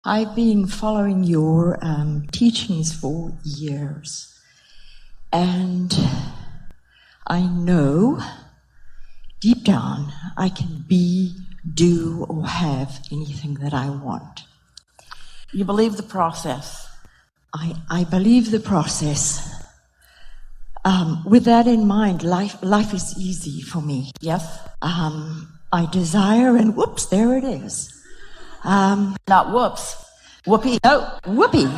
I've been following your teachings for years, and I know deep down I can be, do, or have anything that I want. You believe the process? I believe the process. With that in mind, life is easy for me. Yes. I desire, and whoops, there it is. Not whoops. Whoopee. No, whoopee.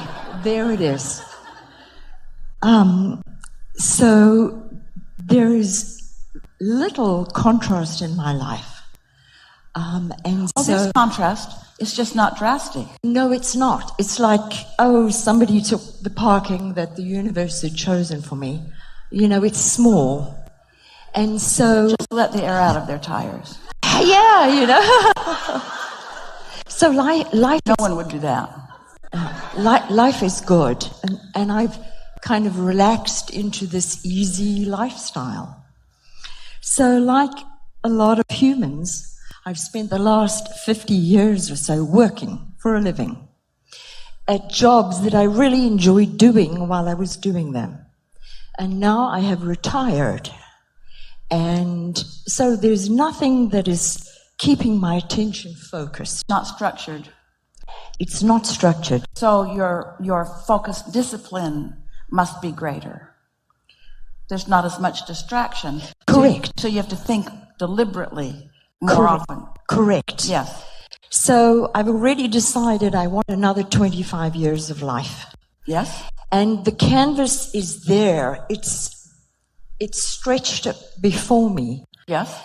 There it is. So there is little contrast in my life. There's contrast. It's just not drastic. No, it's not. It's like, somebody took the parking that the universe had chosen for me. You know, it's small. And so... just let the air out of their tires. Yeah, you know. So life... No one would do that. Life is good. And I've kind of relaxed into this easy lifestyle. So like a lot of humans, I've spent the last 50 years or so working for a living at jobs that I really enjoyed doing while I was doing them. And now I have retired. And so there's nothing that is keeping my attention focused. Not structured. It's not structured. So your focus discipline must be greater. There's not as much distraction. Correct. So you have to think deliberately more often. Correct. Yes. So I've already decided I want another 25 years of life. Yes. And the canvas is there. It's stretched before me. Yes.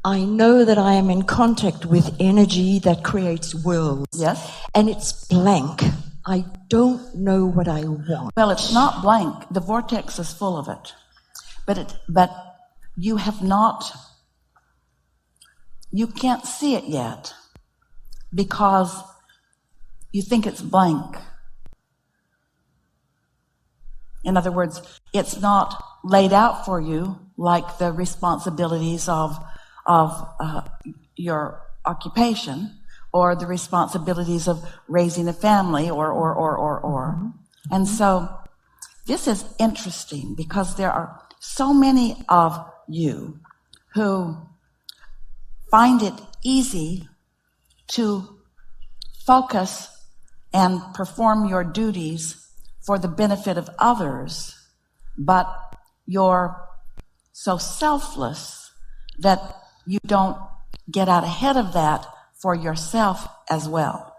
I know that I am in contact with energy that creates worlds. Yes. And it's blank. I don't know what I want. Well, it's not blank. The vortex is full of it. But you have not, you can't see it yet because you think it's blank. In other words, it's not laid out for you like the responsibilities of your occupation or the responsibilities of raising a family or. And so this is interesting because there are so many of you who find it easy to focus and perform your duties for the benefit of others, but you're so selfless that you don't get out ahead of that for yourself as well.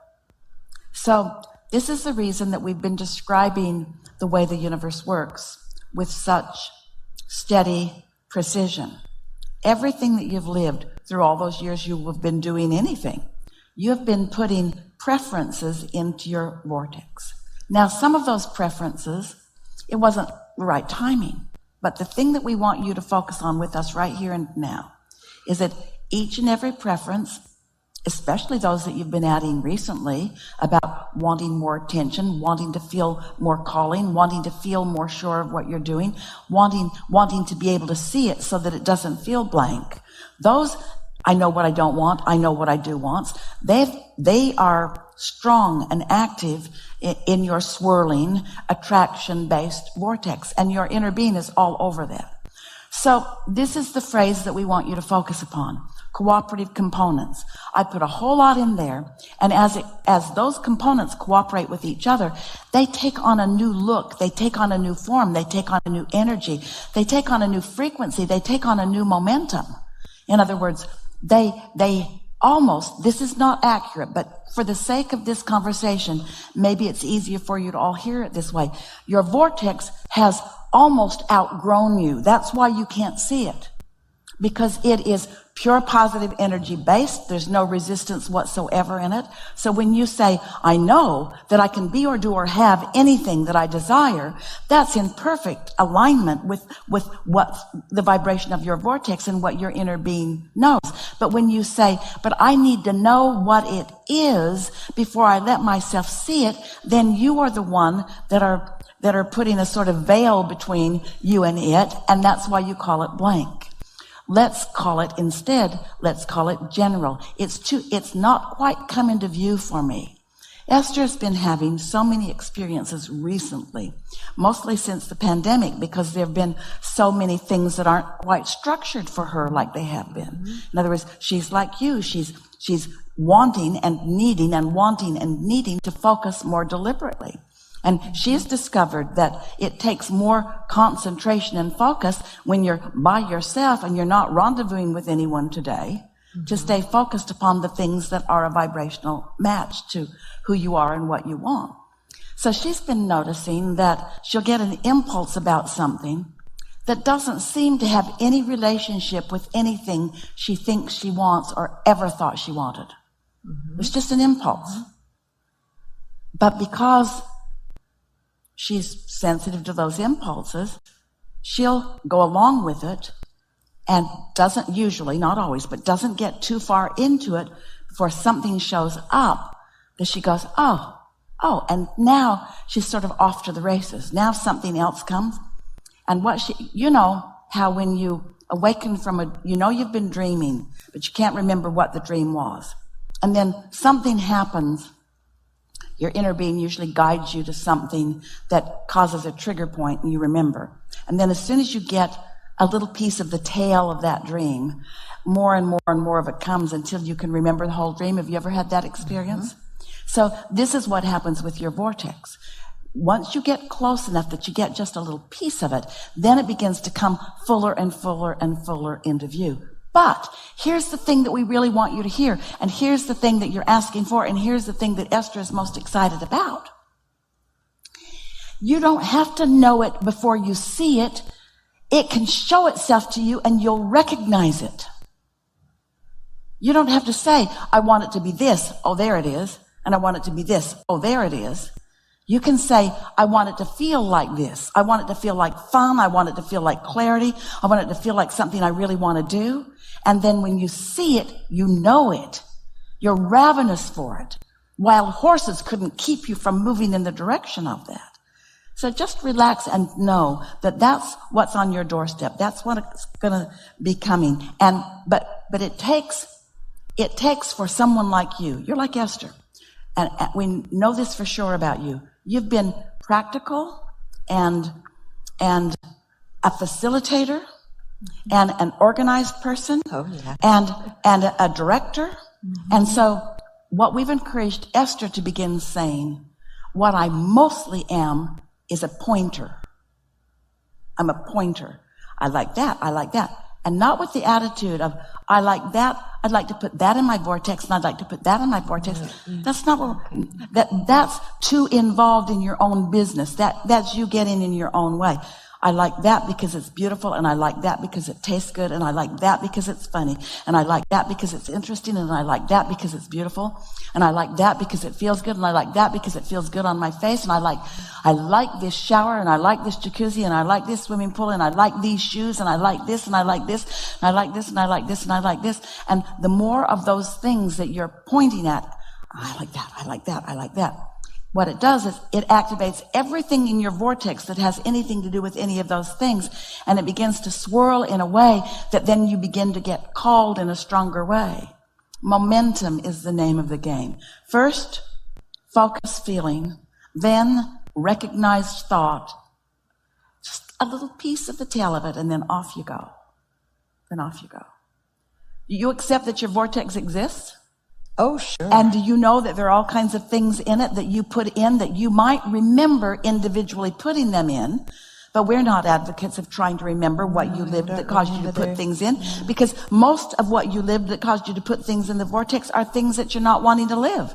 So this is the reason that we've been describing the way the universe works with such steady precision. Everything that you've lived through all those years you have been doing anything, you have been putting preferences into your vortex. Now, some of those preferences, it wasn't the right timing, but the thing that we want you to focus on with us right here and now is that each and every preference, especially those that you've been adding recently about wanting more attention, wanting to feel more calling, wanting to feel more sure of what you're doing, wanting to be able to see it so that it doesn't feel blank. Those, I know what I don't want, I know what I do want, they are strong and active in your swirling, attraction-based vortex, and your inner being is all over that. So this is the phrase that we want you to focus upon. Cooperative components. I put a whole lot in there, and as those components cooperate with each other, they take on a new look, they take on a new form, they take on a new energy, they take on a new frequency, they take on a new momentum. In other words, they almost, this is not accurate, but for the sake of this conversation, maybe it's easier for you to all hear it this way. Your vortex has almost outgrown you. That's why you can't see it, because it is pure positive energy based. There's no resistance whatsoever in it. So when you say, I know that I can be or do or have anything that I desire, that's in perfect alignment with what the vibration of your vortex and what your inner being knows. But when you say, but I need to know what it is before I let myself see it, then you are the one that are putting a sort of veil between you and it, and that's why you call it blank. Let's call it instead, let's call it general. It's not quite come into view for me. Esther's been having so many experiences recently, mostly since the pandemic, because there have been so many things that aren't quite structured for her like they have been. In other words, she's like you. She's wanting and needing and wanting and needing to focus more deliberately. And she's discovered that it takes more concentration and focus when you're by yourself and you're not rendezvousing with anyone today, to stay focused upon the things that are a vibrational match to who you are and what you want. So she's been noticing that she'll get an impulse about something that doesn't seem to have any relationship with anything she thinks she wants or ever thought she wanted. It's just an impulse. But because she's sensitive to those impulses, she'll go along with it and doesn't usually, not always, but doesn't get too far into it before something shows up that she goes, oh, and now she's sort of off to the races. Now something else comes. And you know how when you awaken from you've been dreaming, but you can't remember what the dream was. And then something happens. Your inner being usually guides you to something that causes a trigger point and you remember. And then as soon as you get a little piece of the tail of that dream, more and more and more of it comes until you can remember the whole dream. Have you ever had that experience? So this is what happens with your vortex. Once you get close enough that you get just a little piece of it, then it begins to come fuller and fuller and fuller into view. But here's the thing that we really want you to hear, and here's the thing that you're asking for, and here's the thing that Esther is most excited about. You don't have to know it before you see it. It can show itself to you and you'll recognize it. You don't have to say, I want it to be this. Oh, there it is. And I want it to be this. Oh, there it is. You can say, I want it to feel like this. I want it to feel like fun. I want it to feel like clarity. I want it to feel like something I really want to do. And then when you see it, you know it. You're ravenous for it. Wild horses couldn't keep you from moving in the direction of that. So just relax and know that that's what's on your doorstep. That's what's going to be coming. And, but it takes for someone like you. You're like Esther. And we know this for sure about you. You've been practical and a facilitator and an organized person and a director. And so what we've encouraged Esther to begin saying, what I mostly am is a pointer. I'm a pointer. I like that. I like that. And not with the attitude of, I like that. I'd like to put that in my vortex and I'd like to put that in my vortex. That's not what, that's too involved in your own business. That's you getting in your own way. I like that because it's beautiful, and I like that because it tastes good, and I like that because it's funny, and I like that because it's interesting, and I like that because it's beautiful, and I like that because it feels good, and I like that because it feels good on my face, and I like this shower, and I like this jacuzzi, and I like this swimming pool, and I like these shoes, and I like this, and I like this, and I like this, and I like this, and I like this. And the more of those things that you're pointing at, I like that, I like that, I like that. What it does is it activates everything in your vortex that has anything to do with any of those things, and it begins to swirl in a way that then you begin to get called in a stronger way. Momentum is the name of the game. First, focus feeling, then recognized thought, just a little piece of the tail of it, and then off you go. Then off you go. Do you accept that your vortex exists? Oh, sure. And do you know that there are all kinds of things in it that you put in that you might remember individually putting them in? But we're not advocates of trying to remember what you lived that caused you to put things in, because most of what you lived that caused you to put things in the vortex are things that you're not wanting to live.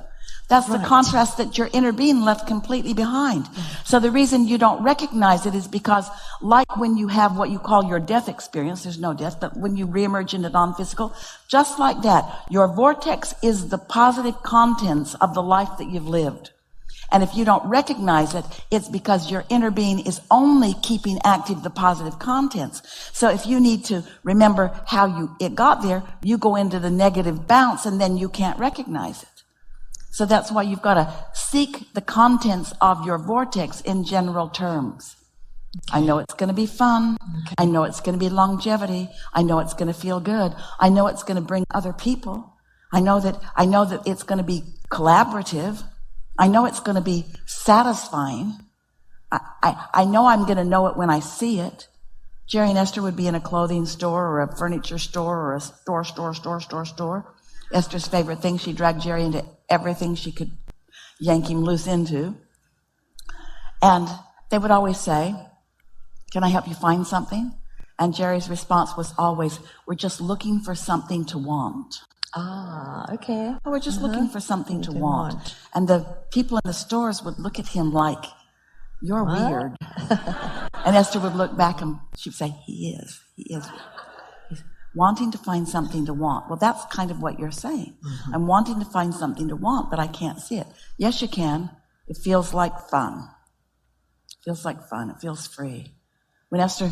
That's the contrast that your inner being left completely behind. So the reason you don't recognize it is because, like when you have what you call your death experience, there's no death, but when you reemerge into non-physical, just like that, your vortex is the positive contents of the life that you've lived. And if you don't recognize it, it's because your inner being is only keeping active the positive contents. So if you need to remember how it got there, you go into the negative bounce and then you can't recognize it. So that's why you've got to seek the contents of your vortex in general terms. I know it's going to be fun. I know it's going to be longevity. I know it's going to feel good. I know it's going to bring other people. I know that it's going to be collaborative. I know it's going to be satisfying. I know I'm going to know it when I see it. Jerry and Esther would be in a clothing store or a furniture store or a store. Esther's favorite thing, she dragged Jerry into everything she could yank him loose into. And they would always say, "Can I help you find something?" And Jerry's response was always, "We're just looking for something to want." Ah, okay. We're just looking for something to want. And the people in the stores would look at him like, "You're weird." And Esther would look back and she'd say, He is. He's wanting to find something to want. Well, that's kind of what you're saying. Mm-hmm. I'm wanting to find something to want, but I can't see it. Yes, you can. It feels like fun. It feels like fun. It feels free. When Esther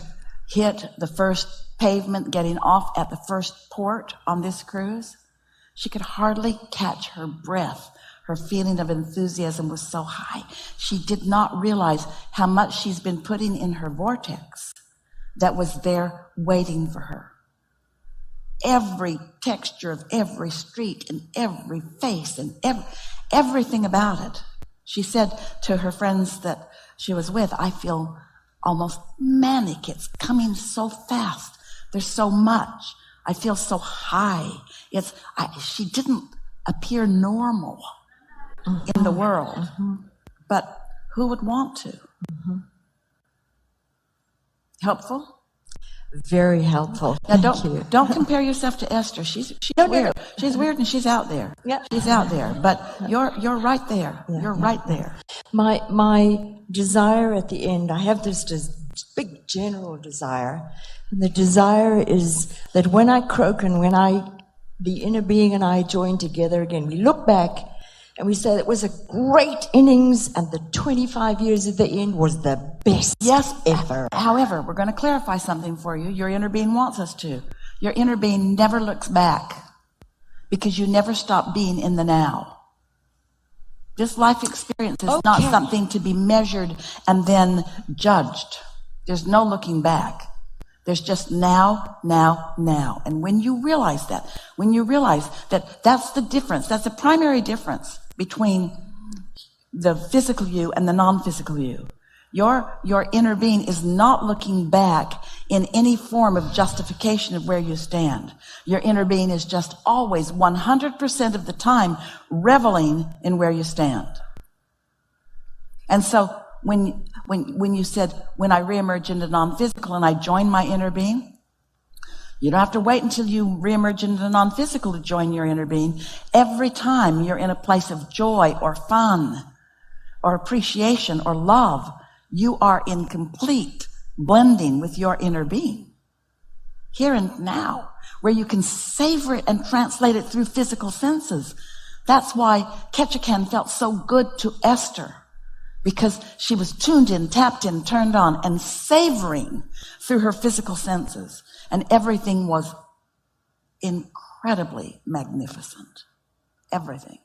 hit the first pavement getting off at the first port on this cruise, she could hardly catch her breath. Her feeling of enthusiasm was so high. She did not realize how much she's been putting in her vortex that was there waiting for her. Every texture of every street and every face and everything about it. She said to her friends that she was with, "I feel almost manic. It's coming so fast. There's so much. I feel so high." She didn't appear normal in the world, but who would want to? Helpful? Very helpful. Now, Thank you. don't compare yourself to Esther. She's weird. She's weird and she's out there. Yeah. She's out there. But you're right there. You're right there. My desire at the end, I have this big general desire. And the desire is that when I croak and when the inner being and I join together again, we look back and we say it was a great innings and the 25 years at the end was the best ever. However, we're going to clarify something for you. Your inner being wants us to. Your inner being never looks back because you never stop being in the now. This life experience is not something to be measured and then judged. There's no looking back. There's just now. And when you realize that that's the difference, that's the primary difference between the physical you and the non-physical you. Your inner being is not looking back in any form of justification of where you stand. Your inner being is just always 100% of the time reveling in where you stand. And so when you said, when I reemerge into non-physical and I join my inner being, you don't have to wait until you reemerge into non-physical to join your inner being. Every time you're in a place of joy or fun or appreciation or love, you are in complete blending with your inner being. Here and now, where you can savor it and translate it through physical senses. That's why Ketchikan felt so good to Esther, because she was tuned in, tapped in, turned on, and savoring through her physical senses. And everything was incredibly magnificent. Everything.